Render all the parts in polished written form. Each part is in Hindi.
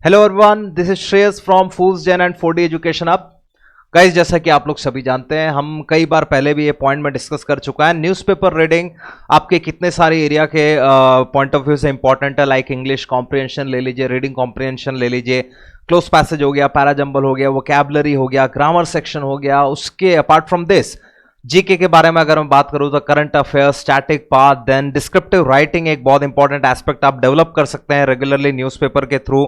Hello everyone, this is Shreyas from fools gen and 4D education up. Guys, जैसा कि आप लोग सभी जानते हैं, हम कई बार पहले भी ये पॉइंट में डिस्कस कर चुका है। न्यूज़पेपर रीडिंग आपके कितने सारे एरिया के पॉइंट ऑफ व्यू से इंपॉर्टेंट है। लाइक इंग्लिश कॉम्प्रिहेंशन ले लीजिए, रीडिंग कॉम्प्रिहेंशन ले लीजिए, क्लोज पैसेज हो गया, पैराजंबल हो गया, वोकैबुलरी हो गया, ग्रामर सेक्शन हो गया। उसके अपार्ट फ्रॉम दिस जीके के बारे में अगर मैं बात करूं तो current affairs, static path, then descriptive writing एक बहुत इंपॉर्टेंट एस्पेक्ट आप डेवलप कर सकते हैं रेगुलरली न्यूज़पेपर के through.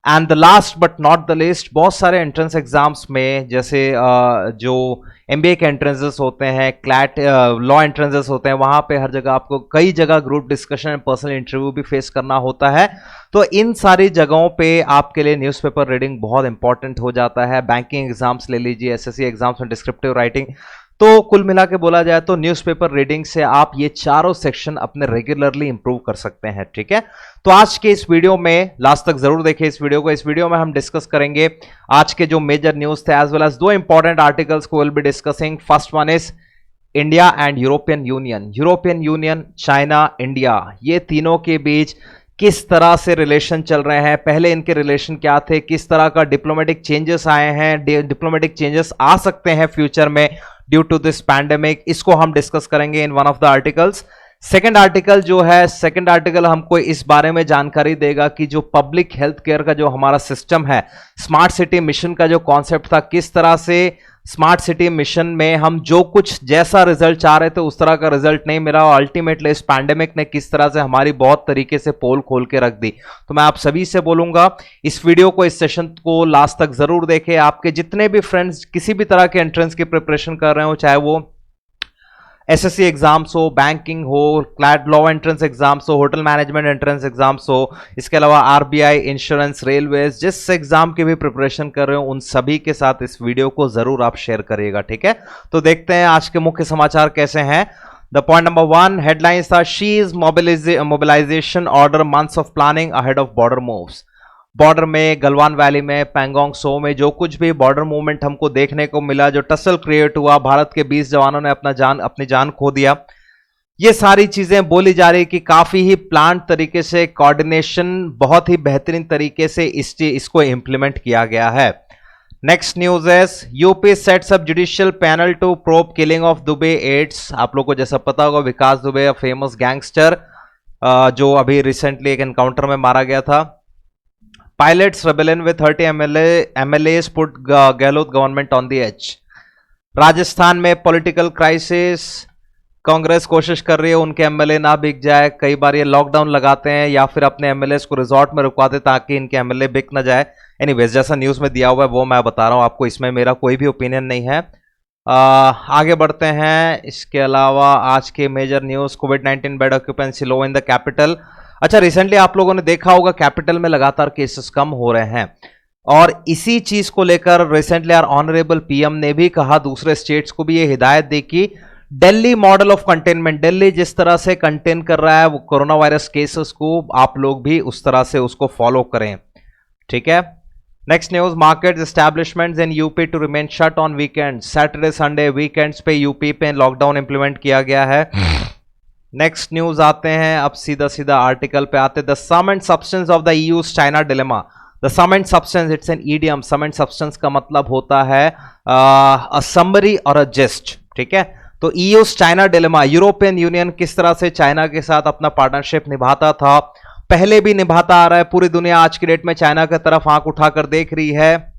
And the last but not the least, बहुत सारे एंट्रेंस एग्जाम्स में जैसे जो एमबीए के एंट्रेंसेस होते हैं, क्लैट लॉ एंट्रेंसेस होते हैं, वहां पे हर जगह आपको कई जगह group discussion and personal interview भी फेस करना होता है। तो इन सारी जगहों पे आपके लिए न्यूज़पेपर रीडिंग बहुत इंपॉर्टेंट हो जाता है। बैंकिंग एग्जाम्स ले लीजिए, एसएससी एग्जाम्स में डिस्क्रिप्टिव राइटिंग। तो कुल मिला के बोला जाए तो न्यूज़पेपर रीडिंग से आप ये चारों सेक्शन अपने रेगुलरली इंप्रूव कर सकते हैं। ठीक है, तो आज के इस वीडियो में लास्ट तक जरूर देखें इस वीडियो को। इस वीडियो में हम डिस्कस करेंगे आज के जो मेजर न्यूज थे एज वेल एज दो इंपॉर्टेंट आर्टिकल्स को will be discussing. First one is India and European union. European union, China, India, ये तीनों के बीच किस तरह से रिलेशन चल रहे हैं, पहले इनके रिलेशन क्या थे, किस तरह का डिप्लोमेटिक चेंजेस आए हैं, डिप्लोमेटिक चेंजेस आ सकते हैं फ्यूचर में ड्यू टू दिस पैंडेमिक, इसको हम डिस्कस करेंगे in one of the articles. Second article जो है, सेकेंड आर्टिकल हमको इस बारे में जानकारी देगा कि जो पब्लिक हेल्थ केयर का जो हमारा सिस्टम है, स्मार्ट सिटी मिशन का जो कॉन्सेप्ट था, किस तरह से स्मार्ट सिटी मिशन में हम जो कुछ जैसा रिजल्ट चाह रहे थे उस तरह का रिजल्ट नहीं मिला, और अल्टीमेटली इस पैंडेमिक ने किस तरह से हमारी बहुत तरीके से पोल खोल के रख दी। तो मैं आप सभी से बोलूंगा इस वीडियो को, इस सेशन को लास्ट तक जरूर देखें। आपके जितने भी फ्रेंड्स किसी भी तरह के एंट्रेंस की प्रिपरेशन कर रहे हो, चाहे वो एसएससी एग्जाम्स हो, बैंकिंग हो, क्लैट लॉ एंट्रेंस एग्जाम्स हो, होटल मैनेजमेंट एंट्रेंस एग्जाम्स हो, इसके अलावा आरबीआई, इंश्योरेंस, रेलवेज, जिस एग्जाम की भी प्रिपरेशन कर रहे हो उन सभी के साथ इस वीडियो को जरूर आप शेयर करिएगा। ठीक है, तो देखते हैं आज के मुख्य समाचार कैसे हैं। द पॉइंट नंबर 1 हेडलाइंस था Xi's mobilisation order months of planning ahead of border moves. Border में, गलवान वैली में, पैंगोंग सो में जो कुछ भी बॉर्डर मूवमेंट हमको देखने को मिला, जो टसल क्रिएट हुआ, भारत के 20 जवानों ने अपनी जान खो दिया, ये सारी चीजें बोली जा रही कि काफी ही प्लान तरीके से, कोऑर्डिनेशन बहुत ही बेहतरीन तरीके से इसको इंप्लीमेंट किया गया है। नेक्स्ट न्यूज है UP sets up judicial panel to probe killing of Dubey aides. आप लोगों को जैसा पता होगा, Vikas Dubey, a famous gangster जो अभी रिसेंटली एक एनकाउंटर में मारा गया था। Pilots rebellion with 30 MLAs put Gehlot government on the edge. Rajasthan में पॉलिटिकल क्राइसिस, कांग्रेस कोशिश कर रही है उनके एमएलए ना बिक जाए। कई बार ये लॉकडाउन लगाते हैं या फिर अपने एमएलए को रिजॉर्ट में रुकवाते ताकि इनके एमएलए बिक ना जाए। एनीवेज, जैसा न्यूज में दिया हुआ है वो मैं बता रहा हूं आपको, इसमें मेरा कोई भी ओपिनियन नहीं है। आगे बढ़ते हैं। इसके अलावा आज के मेजर न्यूज, कोविड-19 bed occupancy low in the capital. अच्छा, रिसेंटली आप लोगों ने देखा होगा कैपिटल में लगातार केसेस कम हो रहे हैं, और इसी चीज को लेकर रिसेंटली आर ऑनरेबल पीएम ने भी कहा, दूसरे स्टेट्स को भी ये हिदायत दी कि Delhi model of containment, Delhi जिस तरह से कंटेन कर रहा है वो कोरोना वायरस केसेस को, आप लोग भी उस तरह से उसको फॉलो करें। ठीक है, next news, market establishments in UP to remain shut on weekend. Saturday Sunday weekends पे यूपी पे लॉकडाउन इंप्लीमेंट किया गया है। नेक्स्ट न्यूज आते हैं, अब सीधा सीधा आर्टिकल पे आते हैं। The sum and substance of the EU's China dilemma. The sum and substance, it's an idiom. Sum and substance का मतलब होता है अ समरी और अ जेस्ट। ठीक है, तो ईयूज चाइना डिलेमा, यूरोपियन यूनियन किस तरह से चाइना के साथ अपना पार्टनरशिप निभाता था, पहले भी निभाता आ रहा है। पूरी दुनिया आज की डेट में चाइना की तरफ आंख उठाकर देख रही है,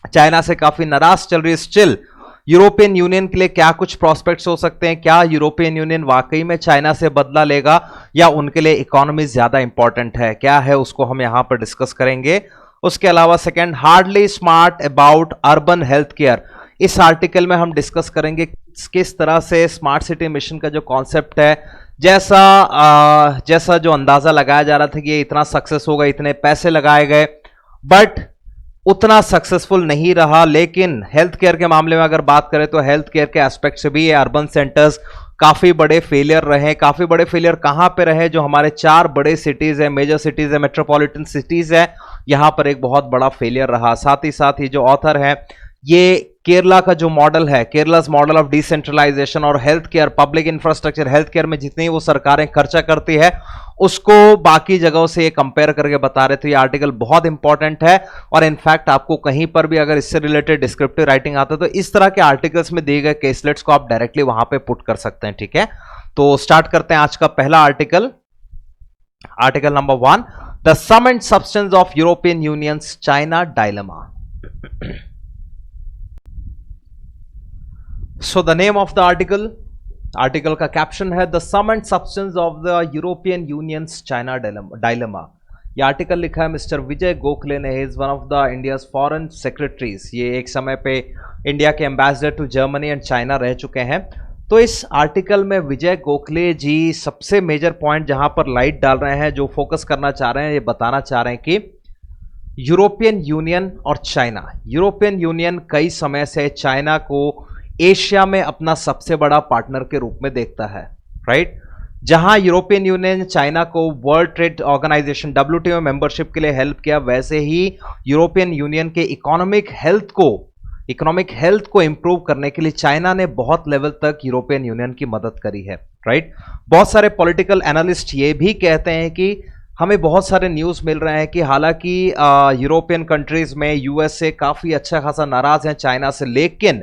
चाइना से काफी नाराज चल रही है। स्टिल यूरोपियन यूनियन के लिए क्या कुछ प्रोस्पेक्ट्स हो सकते हैं, क्या यूरोपियन यूनियन वाकई में चाइना से बदला लेगा या उनके लिए इकोनॉमी ज्यादा इंपॉर्टेंट है, क्या है उसको हम यहां पर डिस्कस करेंगे। उसके अलावा second, hardly smart about urban health care. इस आर्टिकल में हम डिस्कस करेंगे किस तरह से स्मार्ट सिटी मिशन का जो कॉन्सेप्ट है, जैसा जो अंदाजा लगाया जा रहा था कि ये इतना सक्सेस होगा, इतने पैसे लगाए गए, बट उतना सक्सेसफुल नहीं रहा। लेकिन हेल्थ केयर के मामले में अगर बात करें तो हेल्थ केयर के एस्पेक्ट से भी ये अर्बन सेंटर्स काफी बड़े फेलियर रहे। काफी बड़े फेलियर कहां पे रहे, जो हमारे 4 बड़े सिटीज है, मेजर सिटीज है, मेट्रोपॉलिटन सिटीज है, यहां पर एक बहुत बड़ा फेलियर रहा। साथ ही साथ ये जो ऑथर है, ये केरला का जो मॉडल है, केरला's मॉडल ऑफ डिसेंट्रलाइजेशन और health care, public infrastructure, health care में जितनी वो सरकारें खर्चा करती है उसको बाकी जगहों से ये कंपेयर करके बता रहे थे। ये आर्टिकल बहुत इंपॉर्टेंट है और इनफैक्ट आपको कहीं पर भी अगर इससे रिलेटेड डिस्क्रिप्टिव राइटिंग आता है तो इस तरह के आर्टिकल्स में दिए गए केसलेट्स को आप डायरेक्टली वहां पे पुट कर सकते हैं। ठीक है, तो स्टार्ट करते हैं आज का पहला article. Article number 1, the sum and substance of European union's China dilemma. So the name of the article का कैप्शन है the sum and substance of the European union's China dilemma. यह आर्टिकल लिखा है मिस्टर विजय गोखले ने। Is one of the India's foreign secretaries. ये एक समय पे इंडिया के ambassador to Germany and China रह चुके हैं। तो इस आर्टिकल में विजय गोखले जी सबसे मेजर पॉइंट जहां पर लाइट डाल रहे हैं, जो फोकस करना चाह रहे हैं, ये बताना चाह रहे हैं कि यूरोपियन यूनियन और चाइना, यूरोपियन यूनियन कई समय से चाइना को एशिया में अपना सबसे बड़ा पार्टनर के रूप में देखता है, राइट। जहां यूरोपियन यूनियन चाइना को world trade organisation WTO membership के लिए हेल्प किया, वैसे ही यूरोपियन यूनियन के इकोनॉमिक हेल्थ को इंप्रूव करने के लिए चाइना ने बहुत लेवल तक यूरोपियन यूनियन की मदद करी है, राइट। बहुत सारे पॉलिटिकल एनालिस्ट ये भी कहते हैं कि हमें बहुत सारे न्यूज़ मिल रहे हैं कि हालांकि यूरोपियन कंट्रीज में USA काफ़ी अच्छा खासा नाराज हैं चाइना से, लेकिन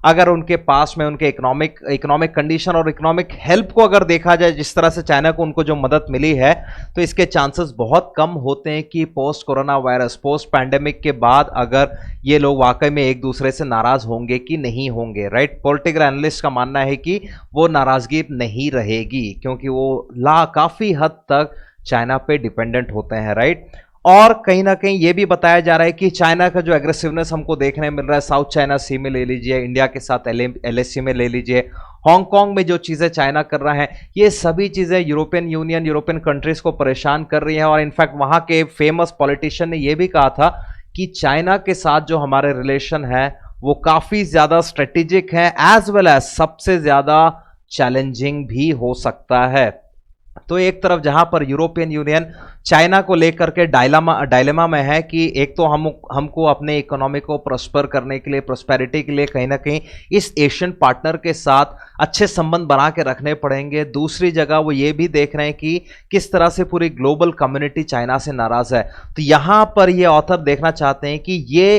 अगर उनके पास में उनके इकोनॉमिक कंडीशन और इकोनॉमिक हेल्प को अगर देखा जाए, जिस तरह से चाइना को उनको जो मदद मिली है, तो इसके चांसेस बहुत कम होते हैं कि post corona virus, post pandemic के बाद अगर ये लोग वाकई में एक दूसरे से नाराज होंगे कि नहीं होंगे, राइट। पॉलिटिकल एनालिस्ट का मानना है कि वो नाराजगी नहीं रहेगी, क्योंकि वो काफ़ी हद तक चाइना पे डिपेंडेंट होते हैं, राइट। और कहीं ना कहीं ये भी बताया जा रहा है कि चाइना का जो एग्रेसिवनेस हमको देखने मिल रहा है, साउथ चाइना सी में ले लीजिए, इंडिया के साथ LAC में ले लीजिए, हांगकांग में जो चीज़ें चाइना कर रहा है, ये सभी चीज़ें यूरोपियन कंट्रीज को परेशान कर रही हैं। और इनफैक्ट वहाँ के फेमस पॉलिटिशियन ने यह भी कहा था कि चाइना के साथ जो हमारे रिलेशन है वो काफ़ी ज़्यादा स्ट्रेटेजिक है, एज वेल एज सबसे ज़्यादा चैलेंजिंग भी हो सकता है। तो एक तरफ जहां पर यूरोपियन यूनियन चाइना को लेकर के डायलेमा में है कि एक तो हमको अपने इकोनॉमी को प्रॉस्पर करने के लिए, प्रॉस्पेरिटी के लिए कहीं ना कहीं इस एशियन पार्टनर के साथ अच्छे संबंध बना के रखने पड़ेंगे। दूसरी जगह वो ये भी देख रहे हैं कि किस तरह से पूरी ग्लोबल कम्युनिटी चाइना से नाराज है। तो यहां पर ये ऑथर देखना चाहते हैं कि ये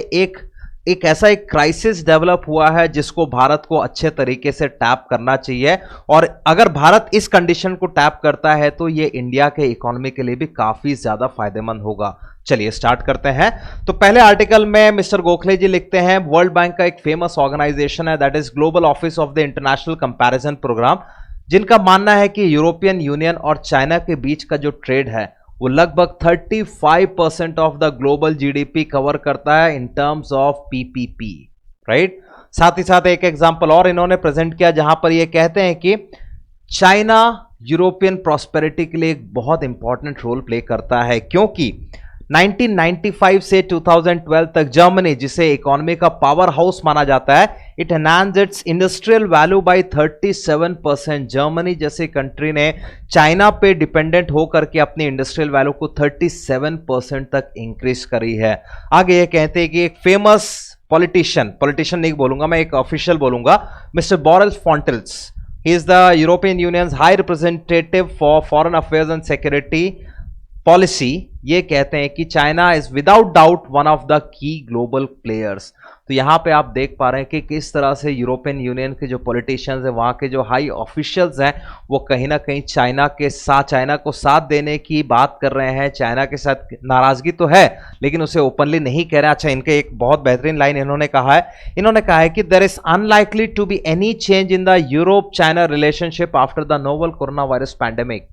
एक ऐसा एक क्राइसिस डेवलप हुआ है जिसको भारत को अच्छे तरीके से टैप करना चाहिए, और अगर भारत इस कंडीशन को टैप करता है तो ये इंडिया के इकोनॉमी के लिए भी काफी ज्यादा फायदेमंद होगा। चलिए स्टार्ट करते हैं। तो पहले आर्टिकल में मिस्टर गोखले जी लिखते हैं, वर्ल्ड बैंक का एक फेमस ऑर्गेनाइजेशन है, that is global office of the international comparison programme, जिनका मानना है कि यूरोपियन यूनियन और चाइना के बीच का जो ट्रेड है वो लगभग 35% of the global GDP cover करता है in terms of PPP, right. साथ ही साथ एक एग्जांपल और इन्होंने प्रेजेंट किया जहां पर ये कहते हैं कि चाइना यूरोपियन प्रॉस्पेरिटी के लिए एक बहुत इंपॉर्टेंट रोल प्ले करता है, क्योंकि 1995 से 2012 तक जर्मनी, जिसे इकोनॉमी का पावर हाउस माना जाता है, it enhance it's industrial value by 37%। Germany जैसे कंट्री ने चाइना पे डिपेंडेंट होकर के अपनी इंडस्ट्रियल वैल्यू को 37% तक इंक्रीज करी है। आगे ये कहते हैं कि एक फेमस पॉलिटिशियन नहीं बोलूंगा मैं, एक ऑफिशियल बोलूंगा, mister Borrell Fontelles, he is the European Union's high representative for foreign affairs and security policy, ये कहते हैं कि China is without doubt one of the key global players. तो यहां पे आप देख पा रहे हैं कि किस तरह से यूरोपियन यूनियन के जो पॉलिटिशियंस हैं, वहां के जो हाई ऑफिशियल्स हैं, वो कहीं ना कहीं चाइना को साथ देने की बात कर रहे हैं। चाइना के साथ नाराजगी तो है, लेकिन उसे ओपनली नहीं कह रहे। अच्छा, इनके एक बहुत बेहतरीन लाइन इन्होंने कहा है कि there is unlikely to be any change in the Europe China relationship after the novel corona virus pandemic.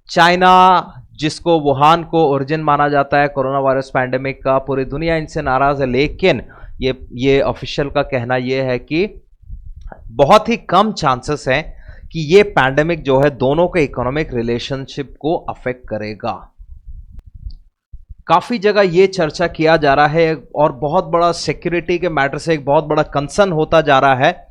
China, जिसको वुहान को ओरिजिन माना जाता है कोरोना वायरस पैंडेमिक का, पूरी दुनिया इनसे नाराज है, लेकिन ये ऑफिशियल का कहना यह है कि बहुत ही कम चांसेस हैं कि ये पैंडेमिक जो है दोनों के इकोनॉमिक रिलेशनशिप को अफेक्ट करेगा। काफी जगह ये चर्चा किया जा रहा है और बहुत बड़ा सिक्योरिटी के मैटर से एक बहुत बड़ा कंसर्न होता जा रहा है,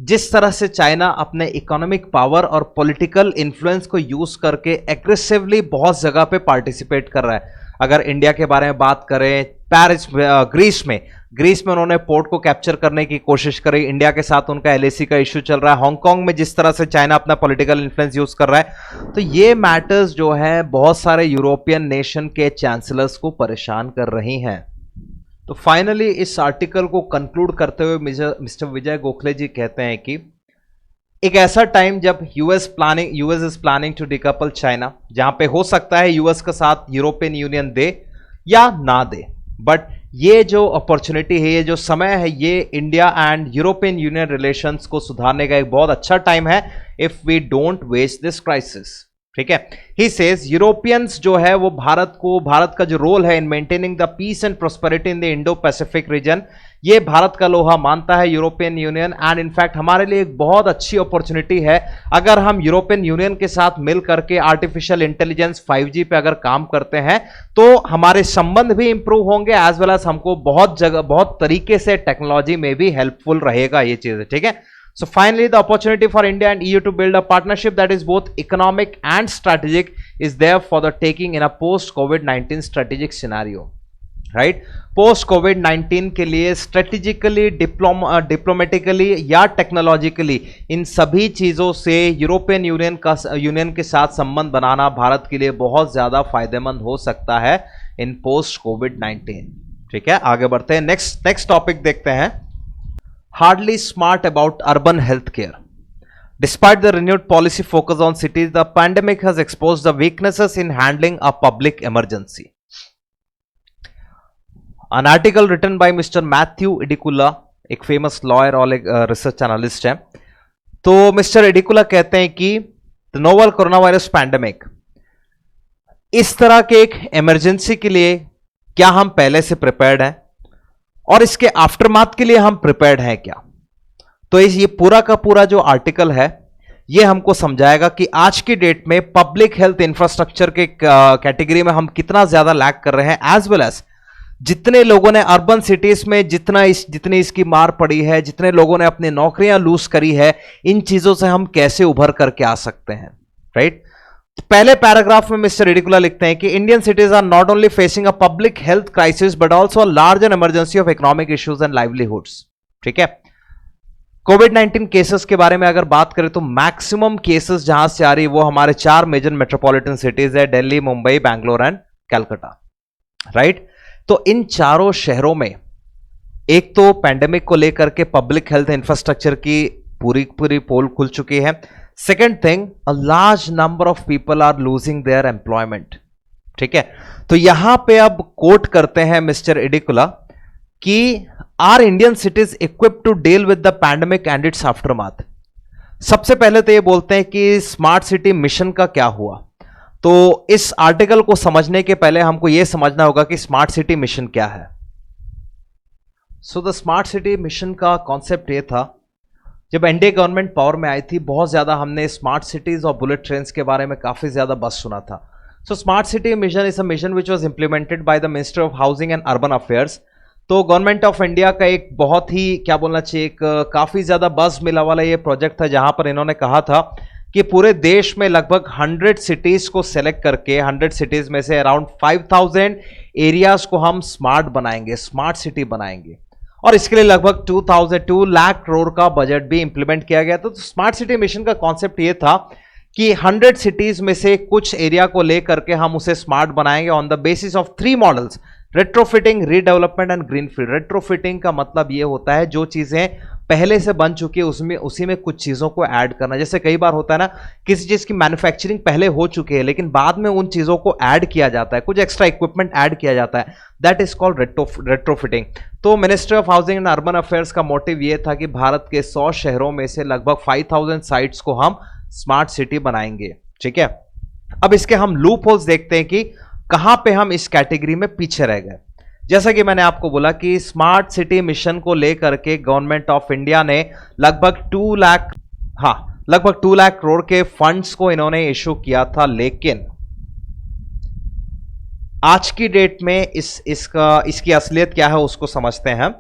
जिस तरह से चाइना अपने इकोनॉमिक पावर और पॉलिटिकल इन्फ्लुएंस को यूज करके एग्रेसिवली बहुत जगह पे पार्टिसिपेट कर रहा है। अगर इंडिया के बारे में बात करें, पेरिस, ग्रीस में उन्होंने पोर्ट को कैप्चर करने की कोशिश करी। इंडिया के साथ उनका एलएसी का इश्यू चल रहा है। हांगकांग में जिस तरह से चाइना अपना पॉलिटिकल इन्फ्लुएंस यूज कर रहा है, तो ये मैटर्स जो है बहुत सारे यूरोपियन नेशन के चांसलर्स को परेशान कर रही हैं। तो फाइनली इस आर्टिकल को कंक्लूड करते हुए मिस्टर विजय गोखले जी कहते हैं कि एक ऐसा टाइम जब US is planning to decouple China, जहां पे हो सकता है यूएस के साथ यूरोपियन यूनियन दे या ना दे, बट ये जो अपॉर्चुनिटी है, ये जो समय है, ये India and European union relations को सुधारने का एक बहुत अच्छा टाइम है if we don't waste this crisis. ठीक है, ही सेज यूरोपियंस जो है वो भारत का जो रोल है in maintaining the peace and prosperity in the Indo Pacific region, ये भारत का लोहा मानता है यूरोपियन यूनियन। एंड इनफैक्ट हमारे लिए एक बहुत अच्छी अपॉर्चुनिटी है अगर हम यूरोपियन यूनियन के साथ मिल करके आर्टिफिशियल इंटेलिजेंस 5G पे अगर काम करते हैं तो हमारे संबंध भी इंप्रूव होंगे, एज वेल एज हमको बहुत तरीके से टेक्नोलॉजी में भी हेल्पफुल रहेगा ये चीजें। ठीक है, so finally the opportunity for India and EU to build a partnership that is both economic and strategic is there for the taking in a post COVID-19 strategic scenario, right? post COVID-19 के लिए स्ट्रेटेजिकली, डिप्लोमेटिकली या टेक्नोलॉजिकली इन सभी चीजों से यूरोपियन यूनियन के साथ संबंध बनाना भारत के लिए बहुत ज्यादा फायदेमंद हो सकता है इन पोस्ट COVID-19। ठीक है, आगे बढ़ते हैं, नेक्स्ट टॉपिक देखते हैं। Hardly smart about urban healthcare. Despite the renewed policy focus on cities, the pandemic has exposed the weaknesses in handling a public emergency. An article written by Mr. Matthew Idikula, एक famous lawyer और एक research analyst है। तो Mr. Idikula कहते हैं कि the novel coronavirus pandemic, इस तरह के एक emergency के लिए क्या हम पहले से prepared हैं और इसके आफ्टरमाथ के लिए हम प्रिपेयर्ड हैं क्या? तो ये पूरा का पूरा जो आर्टिकल है ये हमको समझाएगा कि आज की डेट में पब्लिक हेल्थ इंफ्रास्ट्रक्चर के कैटेगरी में हम कितना ज्यादा लैग कर रहे हैं, एज वेल एज जितने लोगों ने अर्बन सिटीज में जितनी इसकी मार पड़ी है, जितने लोगों ने अपनी नौकरियां लूज करी है, इन चीजों से हम कैसे उभर करके आ सकते हैं, राइट? पहले पैराग्राफ में मिस्टर इडिकुला लिखते हैं कि Indian cities are not only facing a public health crisis but also a large and emergency of economic issues and livelihoods. ठीक है, कोविड-19 केसेस के बारे में अगर बात करें तो मैक्सिमम केसेस जहां से आ रही है वो हमारे 4 मेजर मेट्रोपॉलिटन सिटीज है, दिल्ली, मुंबई, बैंगलोर एंड कलकत्ता, राइट? तो इन चारों शहरों में एक तो पैंडेमिक को लेकर के पब्लिक हेल्थ इंफ्रास्ट्रक्चर की पूरी पोल खुल चुकी है। Second thing, a large number of people are losing their employment. ठीक है, तो यहां पे अब कोट करते हैं मिस्टर इडिकुला कि are Indian cities equipped to deal with the pandemic and its aftermath. सबसे पहले तो ये बोलते हैं कि स्मार्ट सिटी मिशन का क्या हुआ। तो इस आर्टिकल को समझने के पहले हमको यह समझना होगा कि स्मार्ट सिटी मिशन क्या है। So the smart city mission का कॉन्सेप्ट ये था, जब एनडीए गवर्नमेंट पावर में आई थी बहुत ज्यादा हमने स्मार्ट सिटीज और बुलेट ट्रेन्स के बारे में काफी ज्यादा बस सुना था। So smart city mission is a mission which was implemented by the minister of housing and urban affairs. तो गवर्नमेंट ऑफ इंडिया का एक बहुत ही क्या बोलना चाहिए, एक काफी ज्यादा बस मिला वाला ये प्रोजेक्ट था, जहां पर इन्होंने कहा था कि पूरे देश में लगभग 100 सिटीज को सेलेक्ट करके 100 सिटीज में से अराउंड 5000 एरियाज को हम स्मार्ट बनाएंगे, स्मार्ट सिटी बनाएंगे, और इसके लिए लगभग 2 लाख करोड़ का बजट भी इंप्लीमेंट किया गया था। तो स्मार्ट सिटी मिशन का कॉन्सेप्ट ये था कि 100 सिटीज में से कुछ एरिया को लेकर के हम उसे स्मार्ट बनाएंगे on the basis of 3 models, retrofitting, redevelopment and greenfield. Retrofitting का मतलब ये होता है जो चीजें पहले से बन चुकी है उसमें उसी में कुछ चीजों को ऐड करना। जैसे कई बार होता है ना, किसी चीज की मैन्युफैक्चरिंग पहले हो चुकी है लेकिन बाद में उन चीजों को ऐड किया जाता है, कुछ एक्स्ट्रा इक्विपमेंट ऐड किया जाता है, दैट इज कॉल्ड रेट्रोफिटिंग। तो ministry of housing and urban affairs का मोटिव ये था कि भारत के 100 शहरों में से लगभग 5000 साइट्स को हम स्मार्ट सिटी बनाएंगे। ठीक है, अब इसके हम लूप होल्स देखते हैं कि कहां पे हम इस कैटेगरी में पीछे रह गए। जैसा कि मैंने आपको बोला कि स्मार्ट सिटी मिशन को लेकर के गवर्नमेंट ऑफ इंडिया ने लगभग 2 लाख करोड़ के फंड्स को इन्होंने इशू किया था, लेकिन आज की डेट में इसकी असलियत क्या है उसको समझते हैं।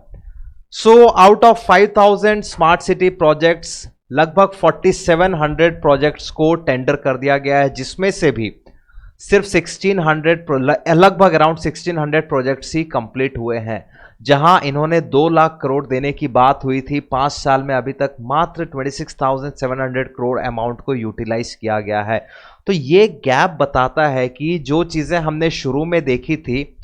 So out of 5000 smart city projects लगभग 4700 प्रोजेक्ट्स को टेंडर कर दिया गया है, जिसमें से भी सिर्फ 1600 लगभग अराउंड 1600 प्रोजेक्ट्स ही कंप्लीट हुए हैं, जहां इन्होंने 2 लाख करोड़ देने की बात हुई थी 5 साल में, अभी तक मात्र 26,700 करोड़ अमाउंट को यूटिलाइज किया गया है। तो ये गैप बताता है कि जो चीजें हमने शुरू में देखी थी,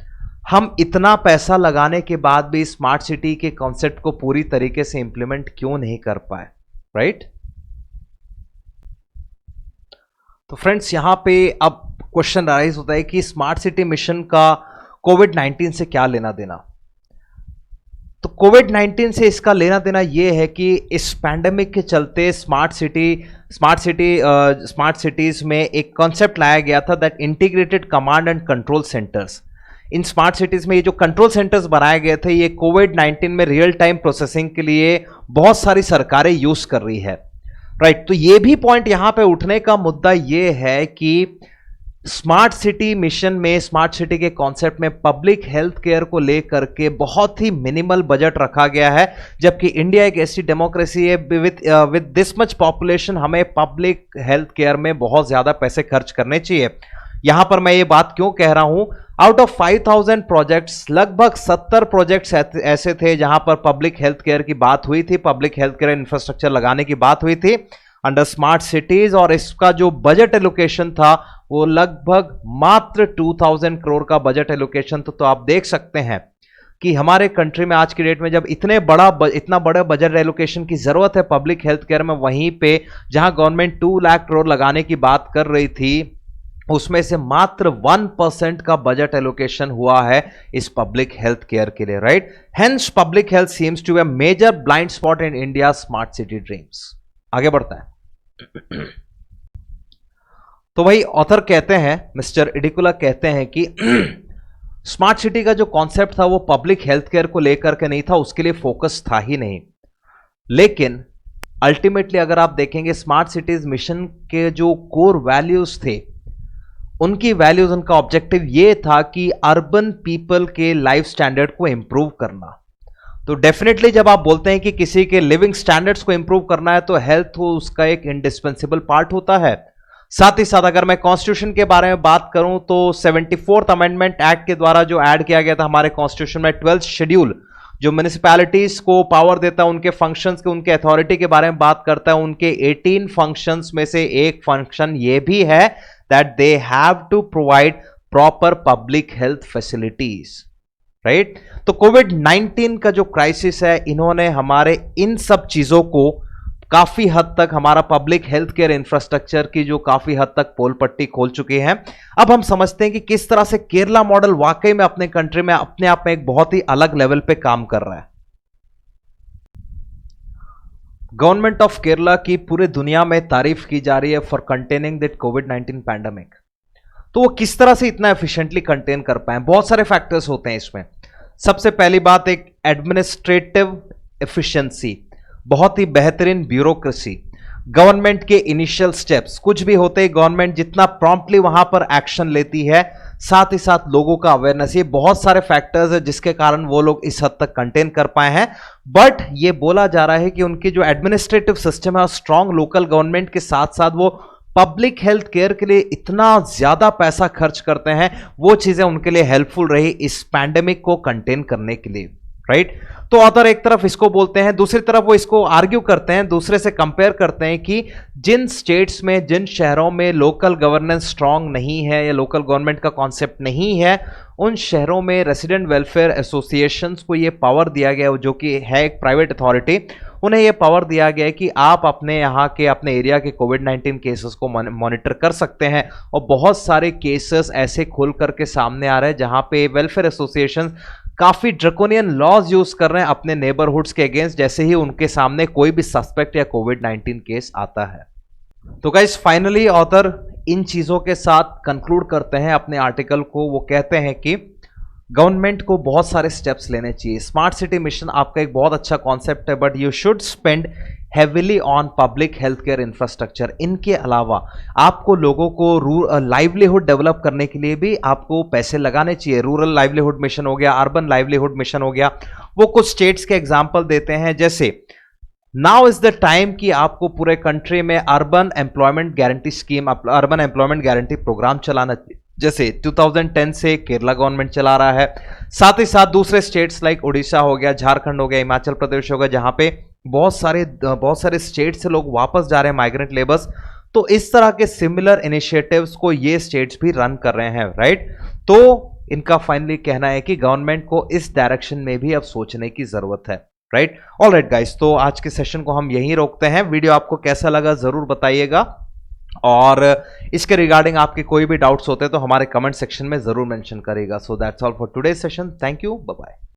हम इतना पैसा लगाने के बाद भी स्मार्ट सिटी के कॉन्सेप्ट को पूरी तरीके से इंप्लीमेंट क्यों नहीं कर पाए, राइट? तो फ्रेंड्स, यहां पे अब क्वेश्चन राइज होता है कि स्मार्ट सिटी मिशन का कोविड-19 से क्या लेना देना। तो कोविड-19 से इसका लेना देना यह है कि इस पैंडेमिक के चलते स्मार्ट सिटीज में एक कॉन्सेप्ट लाया गया था, that integrated command and control centres. In smart cities में ये जो कंट्रोल सेंटर्स बनाए गए थे, ये कोविड-19 में रियल टाइम प्रोसेसिंग के लिए बहुत सारी सरकारें यूज कर रही है, राइट? तो ये भी पॉइंट यहां पे उठने का मुद्दा ये है कि स्मार्ट सिटी मिशन में, स्मार्ट सिटी के कॉन्सेप्ट में पब्लिक हेल्थ केयर को लेकर के बहुत ही मिनिमल बजट रखा गया है, जबकि इंडिया एक ऐसी डेमोक्रेसी है विद दिस मच पॉपुलेशन, हमें पब्लिक हेल्थ केयर में बहुत ज्यादा पैसे खर्च करने चाहिए। यहां पर मैं ये बात क्यों कह रहा हूं, आउट ऑफ 5000 प्रोजेक्ट्स लगभग 70 प्रोजेक्ट्स ऐसे थे जहां पर पब्लिक हेल्थ केयर की बात हुई थी, पब्लिक हेल्थ केयर इंफ्रास्ट्रक्चर लगाने की बात हुई थी अंडर स्मार्ट सिटीज, और इसका जो बजट एलोकेशन था वो लगभग मात्र 2000 करोड़ का बजट एलोकेशन था। तो आप देख सकते हैं कि हमारे कंट्री में आज की डेट में जब इतना बड़ा बजट एलोकेशन की जरूरत है पब्लिक हेल्थ केयर में, वहीं पे जहां गवर्नमेंट 2 लाख करोड़ लगाने की बात कर रही थी, उसमें से मात्र 1% का बजट एलोकेशन हुआ है इस पब्लिक हेल्थ केयर के लिए, right? Hence public health seems to be a major blind spot in India smart city dreams. आगे बढ़ता है। तो वही ऑथर कहते हैं, मिस्टर इडिकुला कहते हैं कि स्मार्ट सिटी का जो कॉन्सेप्ट था वो पब्लिक हेल्थ केयर को लेकर के नहीं था, उसके लिए फोकस था ही नहीं। लेकिन अल्टीमेटली अगर आप देखेंगे स्मार्ट सिटीज मिशन के जो कोर वैल्यूज थे, उनकी वैल्यूज, उनका ऑब्जेक्टिव ये था कि अर्बन पीपल के लाइफ स्टैंडर्ड को इंप्रूव करना। तो डेफिनेटली जब आप बोलते हैं कि किसी के लिविंग स्टैंडर्ड्स को इंप्रूव करना है, तो हेल्थ उसका एक इंडिस्पेंसिबल पार्ट होता है। साथ ही साथ अगर मैं कॉन्स्टिट्यूशन के बारे में बात करूं तो 74th अमेंडमेंट एक्ट के द्वारा जो ऐड किया गया था हमारे कॉन्स्टिट्यूशन में, 12th शेड्यूल जो म्युनिसिपैलिटीज को पावर देता है, उनके फंक्शंस के, उनके अथॉरिटी के बारे में बात करता है। उनके 18 फंक्शंस में से एक फंक्शन ये भी है that they have to provide proper public health facilities, right? तो कोविड-19 का जो क्राइसिस है, इन्होंने हमारे इन सब चीजों को काफी हद तक, हमारा पब्लिक हेल्थ केयर इंफ्रास्ट्रक्चर की जो काफी हद तक पोल पट्टी खोल चुके हैं। अब हम समझते हैं कि किस तरह से केरला मॉडल वाकई में अपने कंट्री में अपने आप में एक बहुत ही अलग लेवल पे काम कर रहा है। गवर्नमेंट ऑफ केरला की पूरे दुनिया में तारीफ की जा रही है for containing that covid pandemic. तो वो किस तरह से इतना एफिशिएंटली कंटेन कर पाए? बहुत सारे फैक्टर्स होते हैं इसमें। सबसे पहली बात, एक एडमिनिस्ट्रेटिव एफिशिएंसी, बहुत ही बेहतरीन ब्यूरोक्रेसी, गवर्नमेंट के इनिशियल स्टेप्स, कुछ भी होते ही गवर्नमेंट जितना प्रॉम्प्टली वहां पर एक्शन लेती है, साथ ही साथ लोगों का अवेयरनेस, ये बहुत सारे फैक्टर्स है जिसके कारण वो लोग इस हद तक कंटेन कर पाए हैं। बट ये बोला जा रहा है कि उनकी जो एडमिनिस्ट्रेटिव सिस्टम है और स्ट्रांग लोकल गवर्नमेंट के साथ साथ वो पब्लिक हेल्थ केयर के लिए इतना ज्यादा पैसा खर्च करते हैं, वो चीजें उनके लिए हेल्पफुल रही इस पैंडेमिक को कंटेन करने के लिए, राइट? तो ऑथर एक तरफ इसको बोलते हैं, दूसरी तरफ वो इसको आर्ग्यू करते हैं, दूसरे से कंपेयर करते हैं कि जिन स्टेट्स में, जिन शहरों में लोकल गवर्नेंस स्ट्रांग नहीं है या लोकल गवर्नमेंट का कॉन्सेप्ट नहीं है, उन शहरों में रेसिडेंट वेलफेयर एसोसिएशंस को ये पावर दिया गया, जो कि है एक प्राइवेट अथॉरिटी, उन्हें यह पावर दिया गया है कि आप अपने यहाँ के, अपने एरिया के कोविड-19 केसेस को मॉनिटर कर सकते हैं। और बहुत सारे केसेस ऐसे खुल करके सामने आ रहे हैं जहां पे वेलफेयर एसोसिएशन काफी ड्रैकोनियन लॉज यूज कर रहे हैं अपने नेबरहुड्स के अगेंस्ट, जैसे ही उनके सामने कोई भी सस्पेक्ट या कोविड-19 केस आता है। तो गाइस, फाइनली ऑथर इन चीजों के साथ कंक्लूड करते हैं अपने आर्टिकल को। वो कहते हैं कि गवर्नमेंट को बहुत सारे स्टेप्स लेने चाहिए। स्मार्ट सिटी मिशन आपका एक बहुत अच्छा कॉन्सेप्ट है, but you should spend heavily on public health care infrastructure. इनके अलावा आपको लोगों को लाइवलीहुड डेवलप करने के लिए भी आपको पैसे लगाने चाहिए। रूरल लाइवलीहुड मिशन हो गया, अर्बन लाइवलीहुड मिशन हो गया। वो कुछ स्टेट्स के एग्जाम्पल देते हैं, जैसे नाउ इज द टाइम कि आपको पूरे कंट्री में urban employment guarantee scheme, urban employment guarantee programme चलाना चाहिए। जैसे 2010 से केरला गवर्नमेंट चला रहा है, साथ ही साथ दूसरे स्टेट्स लाइक उड़ीसा हो गया, झारखंड हो गया, हिमाचल प्रदेश हो गया, जहां पे बहुत सारे स्टेट से लोग वापस जा रहे हैं माइग्रेंट लेबर्स। तो इस तरह के सिमिलर इनिशिएटिव्स को ये स्टेट्स भी रन कर रहे हैं, राइट। तो इनका फाइनली कहना है कि गवर्नमेंट को इस डायरेक्शन में भी अब सोचने की जरूरत है, राइट। ऑल राइट गाइस, तो आज के सेशन को हम यहीं रोकते हैं। वीडियो आपको कैसा लगा जरूर बताइएगा, और इसके रिगार्डिंग आपके कोई भी डाउट्स होते हैं तो हमारे कमेंट सेक्शन में जरूर मेंशन करिएगा। So that's all for today session. Thank you, bye bye.